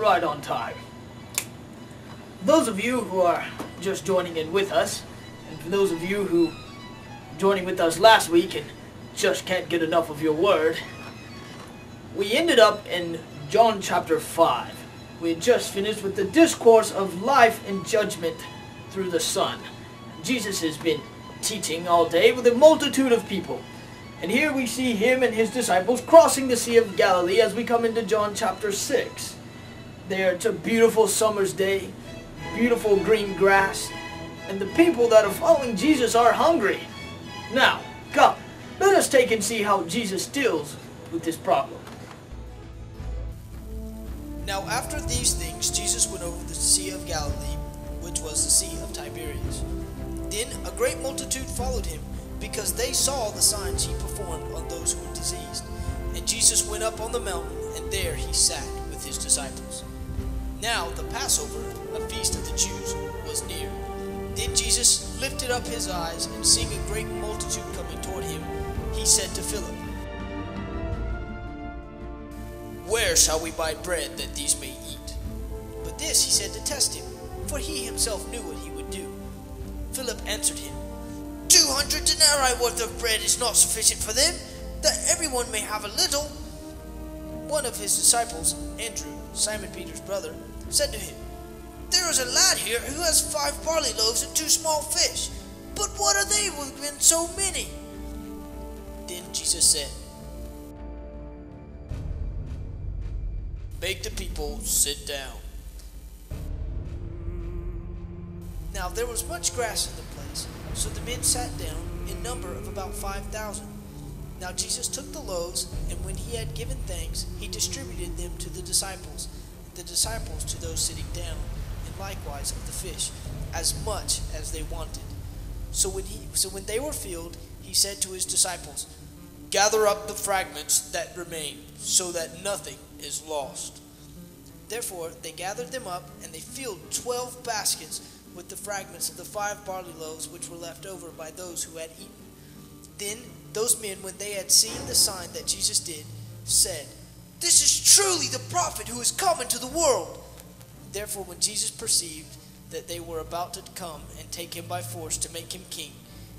right on time. Those of you who are just joining in with us, and for those of you who joining with us last week and just can't get enough of your word, we ended up in John chapter 5. We had just finished with the discourse of life and judgment through the Son. Jesus has been teaching all day with a multitude of people. And here we see him and his disciples crossing the Sea of Galilee as we come into John chapter 6. There, it's a beautiful summer's day, beautiful green grass, and the people that are following Jesus are hungry. Now, come, let us take and see how Jesus deals with this problem. Now after these things, Jesus went over the Sea of Galilee, which was the Sea of Tiberias. Then a great multitude followed him, because they saw the signs he performed on those who were diseased. And Jesus went up on the mountain, and there he sat with his disciples. Now the Passover, a feast of the Jews, was near. Then Jesus lifted up his eyes, and seeing a great multitude coming toward him, he said to Philip, "Where shall we buy bread that these may eat?" But this he said to test him, for he himself knew what he would do. Philip answered him, 200 denarii worth of bread is not sufficient for them, that everyone may have a little. One of his disciples, Andrew, Simon Peter's brother, said to him, "There is a lad here who has 5 barley loaves and 2 small fish, but what are they with so many?" Then Jesus said, "Make the people sit down." Now there was much grass in the place, so the men sat down, in number of about 5,000. Now Jesus took the loaves, and when he had given thanks, he distributed them to the disciples to those sitting down, and likewise of the fish, as much as they wanted. So when they were filled, he said to his disciples, "Gather up the fragments that remain, so that nothing is lost." Therefore they gathered them up, and they filled 12 baskets with the fragments of the 5 barley loaves which were left over by those who had eaten. Then those men, when they had seen the sign that Jesus did, said, "This is truly the prophet who is come into the world." Therefore when Jesus perceived that they were about to come and take him by force to make him king,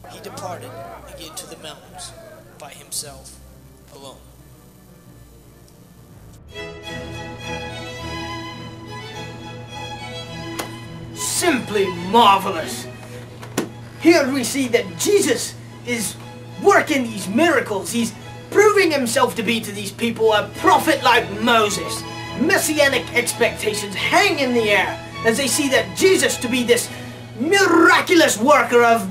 he departed again to the mountains by himself alone. Simply marvelous. Here we see that Jesus is working these miracles. He's proving himself to be to these people a prophet like Moses. Messianic expectations hang in the air as they see that Jesus to be this miraculous worker of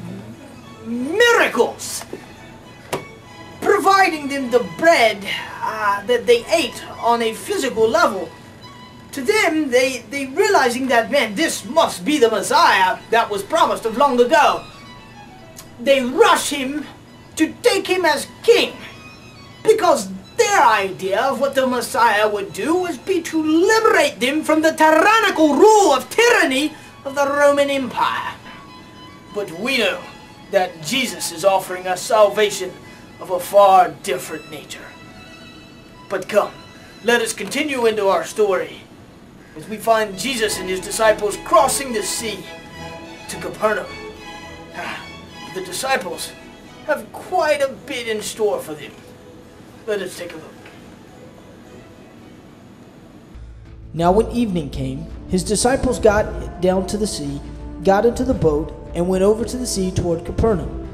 miracles, providing them the bread that they ate on a physical level. To them, they realizing that, man, this must be the Messiah that was promised of long ago. They rush him to take him as king, because their idea of what the Messiah would do was be to liberate them from the tyrannical rule of tyranny of the Roman Empire. But we know that Jesus is offering us salvation of a far different nature. But come, let us continue into our story as we find Jesus and his disciples crossing the sea to Capernaum. The disciples have quite a bit in store for them. Let us take a look. Now when evening came, his disciples got down to the sea, got into the boat, and went over to the sea toward Capernaum.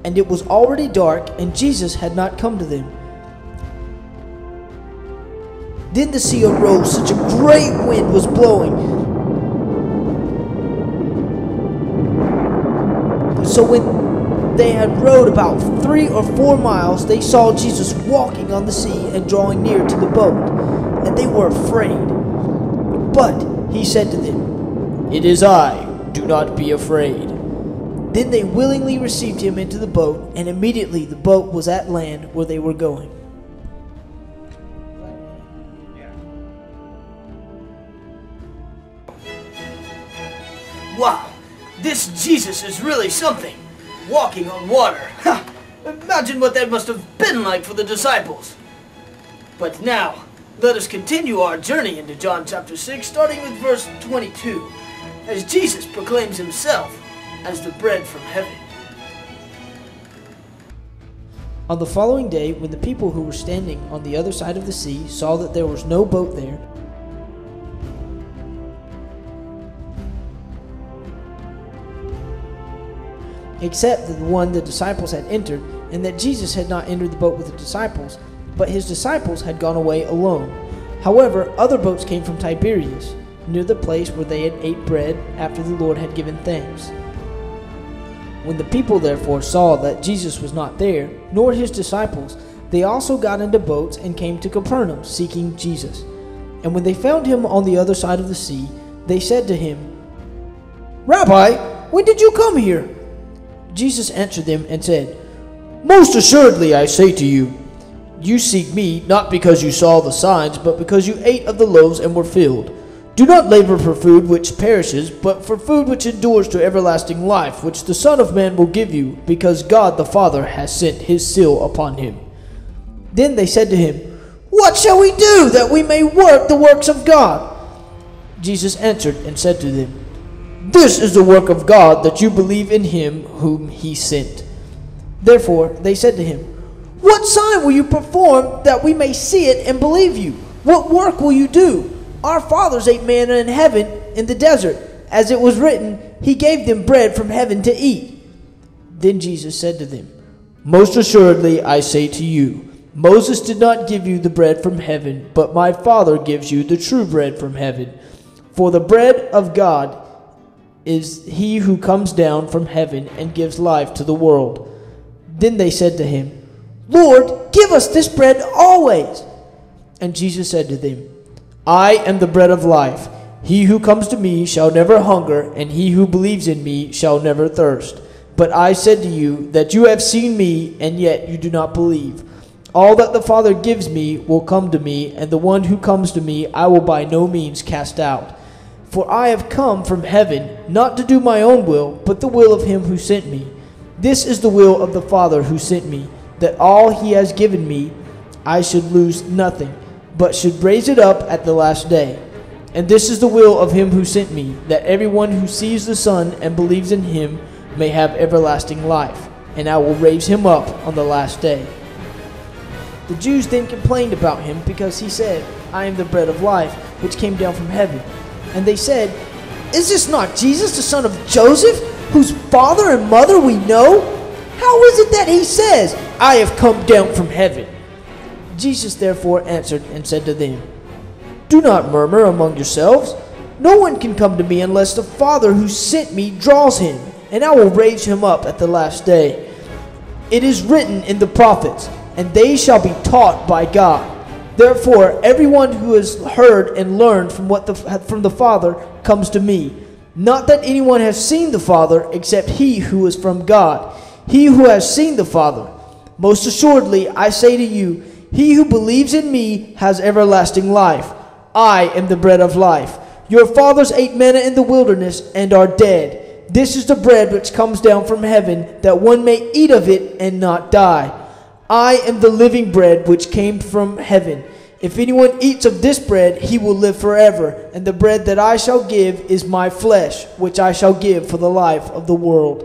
And it was already dark, and Jesus had not come to them. Then the sea arose, such a great wind was blowing. So when they had rowed about 3 or 4 miles, they saw Jesus walking on the sea and drawing near to the boat, and they were afraid. But he said to them, "It is I, do not be afraid." Then they willingly received him into the boat, and immediately the boat was at land where they were going. Wow, this Jesus is really something. Walking on water. Imagine what that must have been like for the disciples. But now, Let us continue our journey into John chapter 6, starting with verse 22, as Jesus proclaims himself as the bread from heaven. On the following day, when the people who were standing on the other side of the sea saw that there was no boat there, except the one the disciples had entered, and that Jesus had not entered the boat with the disciples, but his disciples had gone away alone. However, other boats came from Tiberias, near the place where they had ate bread after the Lord had given thanks. When the people therefore saw that Jesus was not there, nor his disciples, they also got into boats and came to Capernaum, seeking Jesus. And when they found him on the other side of the sea, they said to him, "Rabbi, when did you come here?" Jesus answered them and said, "Most assuredly I say to you, you seek me not because you saw the signs, but because you ate of the loaves and were filled. Do not labor for food which perishes, but for food which endures to everlasting life, which the Son of Man will give you, because God the Father has sent his seal upon him." Then they said to him, "What shall we do that we may work the works of God?" Jesus answered and said to them, "This is the work of God, that you believe in him whom he sent." Therefore they said to him, "What sign will you perform that we may see it and believe you? What work will you do? Our fathers ate manna in heaven in the desert. As it was written, he gave them bread from heaven to eat." Then Jesus said to them, "Most assuredly I say to you, Moses did not give you the bread from heaven, but my Father gives you the true bread from heaven. For the bread of God is he who comes down from heaven and gives life to the world." Then they said to him, "Lord, give us this bread always." And Jesus said to them, "I am the bread of life. He who comes to me shall never hunger, and he who believes in me shall never thirst. But I said to you that you have seen me, and yet you do not believe. All that the Father gives me will come to me, and the one who comes to me I will by no means cast out. For I have come from heaven, not to do my own will, but the will of him who sent me. This is the will of the Father who sent me, that all he has given me I should lose nothing, but should raise it up at the last day. And this is the will of him who sent me, that everyone who sees the Son and believes in him may have everlasting life, and I will raise him up on the last day." The Jews then complained about him because he said, "I am the bread of life, which came down from heaven." And they said, "Is this not Jesus, the son of Joseph, whose father and mother we know? How is it that he says, 'I have come down from heaven'?" Jesus therefore answered and said to them, "Do not murmur among yourselves. No one can come to me unless the Father who sent me draws him, and I will raise him up at the last day. It is written in the prophets, and they shall be taught by God. Therefore, everyone who has heard and learned from the Father comes to me. Not that anyone has seen the Father, except he who is from God. He who has seen the Father. Most assuredly, I say to you, he who believes in me has everlasting life. I am the bread of life. Your fathers ate manna in the wilderness and are dead. This is the bread which comes down from heaven, that one may eat of it and not die. I am the living bread which came from heaven. If anyone eats of this bread, he will live forever. And the bread that I shall give is my flesh, which I shall give for the life of the world."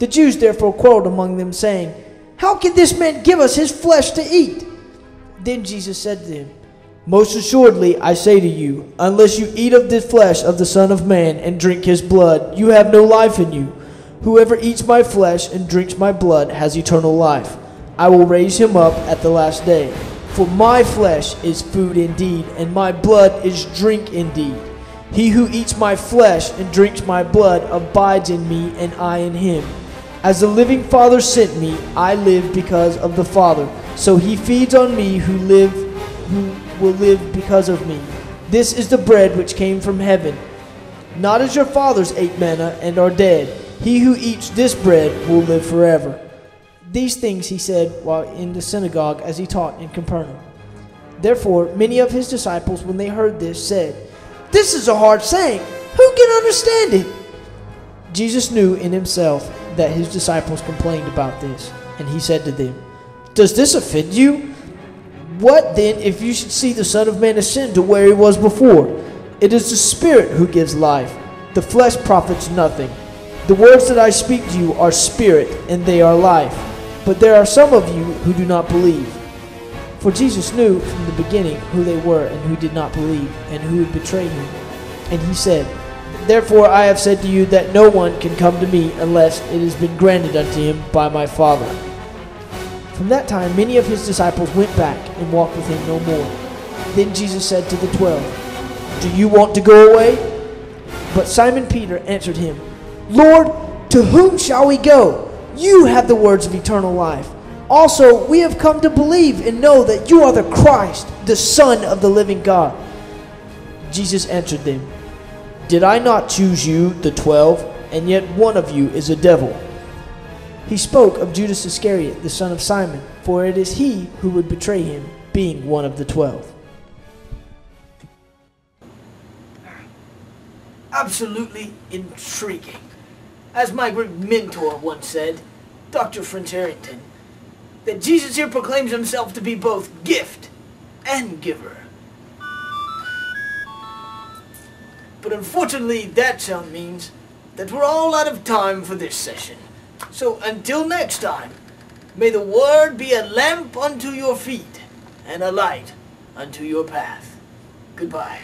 The Jews therefore quarreled among them, saying, "How can this man give us his flesh to eat?" Then Jesus said to them, "Most assuredly I say to you, unless you eat of the flesh of the Son of Man and drink his blood, you have no life in you. Whoever eats my flesh and drinks my blood has eternal life. I will raise him up at the last day. For my flesh is food indeed, and my blood is drink indeed. He who eats my flesh and drinks my blood abides in me, and I in him. As the living Father sent me, I live because of the Father. So he feeds on me who will live because of me. This is the bread which came from heaven. Not as your fathers ate manna and are dead. He who eats this bread will live forever." These things he said while in the synagogue as he taught in Capernaum. Therefore many of his disciples, when they heard this, said, "This is a hard saying. Who can understand it?" Jesus knew in himself that his disciples complained about this, and he said to them, "Does this offend you? What then if you should see the Son of Man ascend to where he was before? It is the Spirit who gives life. The flesh profits nothing. The words that I speak to you are spirit, and they are life. But there are some of you who do not believe. For Jesus knew from the beginning who they were and who did not believe, and who would betray him. And he said, Therefore I have said to you that no one can come to me unless it has been granted unto him by my Father. From that time many of his disciples went back and walked with him no more. Then Jesus said to the 12, Do you want to go away? But Simon Peter answered him, Lord, to whom shall we go? You have the words of eternal life. Also, we have come to believe and know that you are the Christ, the Son of the living God. Jesus answered them, Did I not choose you, the 12, and yet one of you is a devil? He spoke of Judas Iscariot, the son of Simon, for it is he who would betray him, being one of the 12. Absolutely intriguing. As my great mentor once said, Dr. French Harrington, that Jesus here proclaims himself to be both gift and giver. But unfortunately, that sound means that we're all out of time for this session. So until next time, may the Word be a lamp unto your feet and a light unto your path. Goodbye.